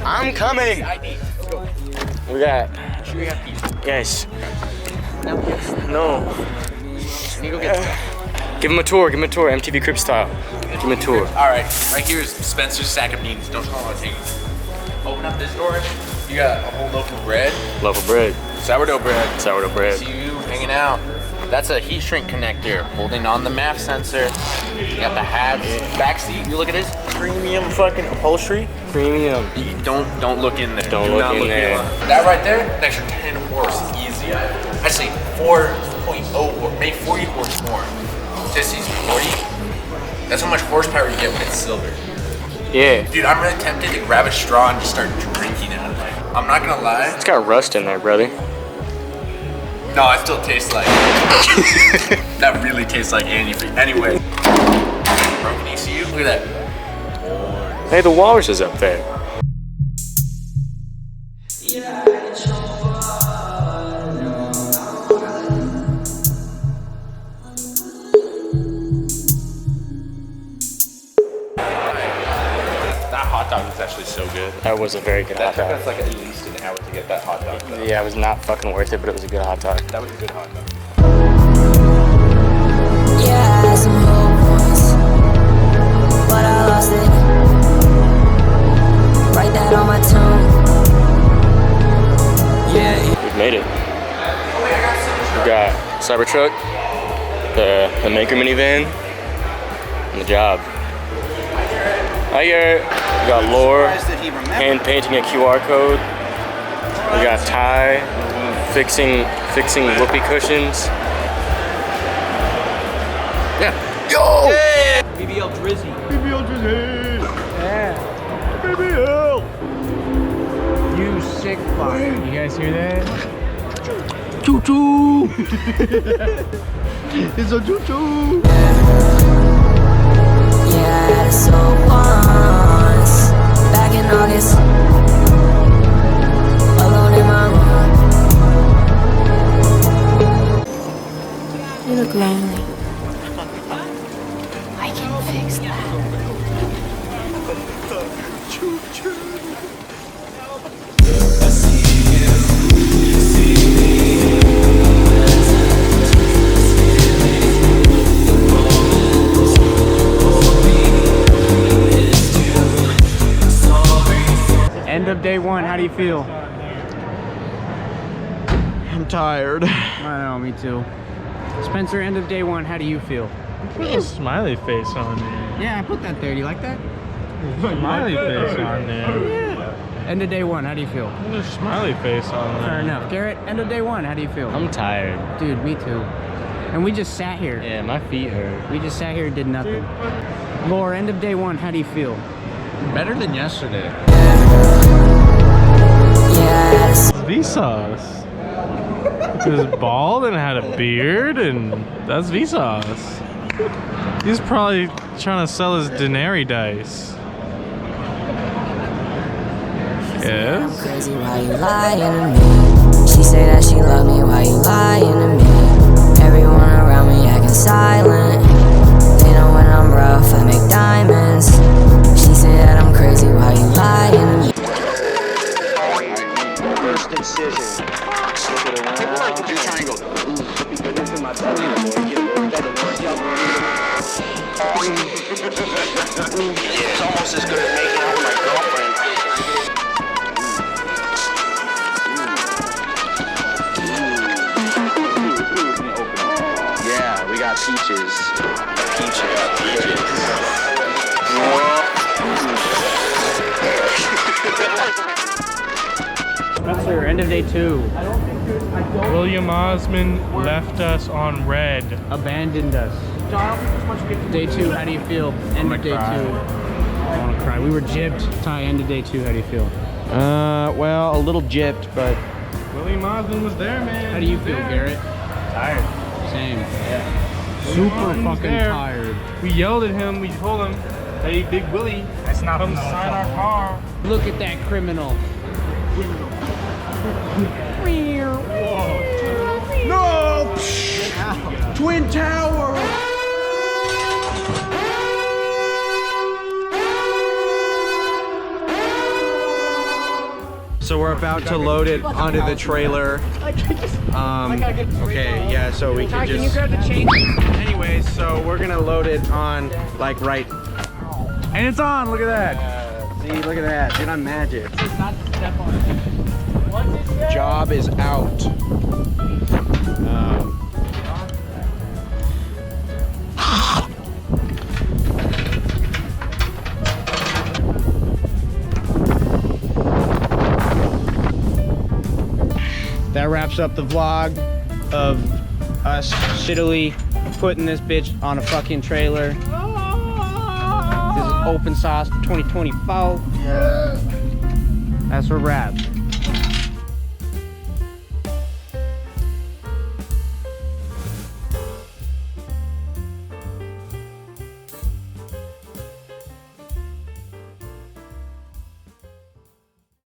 I'm coming. We got. Yes. No. Give him a tour. Give him a tour. MTV Crib style. Give him a tour. All right. Right here is Spencer's sack of beans. Don't tell him how to take it. Open up this door. You got a whole loaf of bread. Loaf of bread. Sourdough bread. Sourdough bread. See you hanging out. That's a heat shrink connector holding on the MAF sensor. You got the hats. Back seat. You look at this premium fucking upholstery. Premium. Don't look in there. Don't look in there. That right there, an extra 10 horse, easy. I say 4.0 or maybe 40 horse more. This is 40. That's how much horsepower you get when it's silver. Yeah. Dude, I'm really tempted to grab a straw and just start drinking out of it. I'm not gonna lie. It's got rust in there, brother. No, it still tastes like that really tastes like antifreeze. Anyway. Broken ECU, look at that. Hey, the walrus is up there. That hot dog is actually so good. That was a very good hot dog. That's like at least an hour to get that hot dog. Yeah, it was not fucking worth it, but it was a good hot dog. That was a good hot dog. Yeah, I had some hope once, but I lost it. Write that on my tongue. Yeah. We've made it. We got Cybertruck, the Maker minivan, and the job. Hi, Garrett. We got Lore, hand painting a QR code. We got Ty, fixing whoopee cushions. Yeah. Yo! Yeah. BBL Drizzy. BBL Drizzy! Yeah. BBL! You sick fuck. You guys hear that? Choo choo! It's a choo choo! Yeah, so once back in August, alone in my room. You look lonely. I can fix that. End of day one, how do you feel? I'm tired. I know, me too. Spencer, end of day one, how do you feel? Put a smiley face on there. Yeah, I put that there. Do you like that? Smiley face on there. Yeah. End of day one, how do you feel? Put a smiley face on there. Fair enough. Garrett, end of day one, how do you feel? I'm tired. Dude, me too. And we just sat here. Yeah, my feet hurt. We just sat here and did nothing. Laura, end of day one, how do you feel? Better than yesterday. Yeah, Vsauce. He was bald and had a beard, and that's Vsauce. He's probably trying to sell his denary dice. I'm Yes. crazy, why you lying to me? She say that she love me, why you lying to me? Everyone around me acting silent. They know when I'm rough, I make diamonds. She say that I'm crazy, why you lying to me? First incision. Flip it around. Do triangle. This is my belly, boy. Get more better. It's almost as good as making out with my girlfriend. Yeah, we got peaches. Spencer, end of day 2. William Osmond left us on red. Abandoned us. Day 2, how do you feel? End of day 2. I want to cry. We were gypped. Ty, end of day 2, how do you feel? Well, a little gypped, but William Osmond was there, man. How do you feel, Garrett? Tired. Same. Yeah. Super fucking tired. We yelled at him. We told him, "Hey, Big Willie, come sign our car." Look at that criminal. no! Twin Tower! So we're about to load it onto the trailer. Okay, yeah, so we can just... Anyways, so we're gonna load it on, like, right... And it's on, look at that! See, look at that, dude, I'm magic. Job is out. That wraps up the vlog of us shittily putting this bitch on a fucking trailer. This is open sauce 2024. That's a wrap.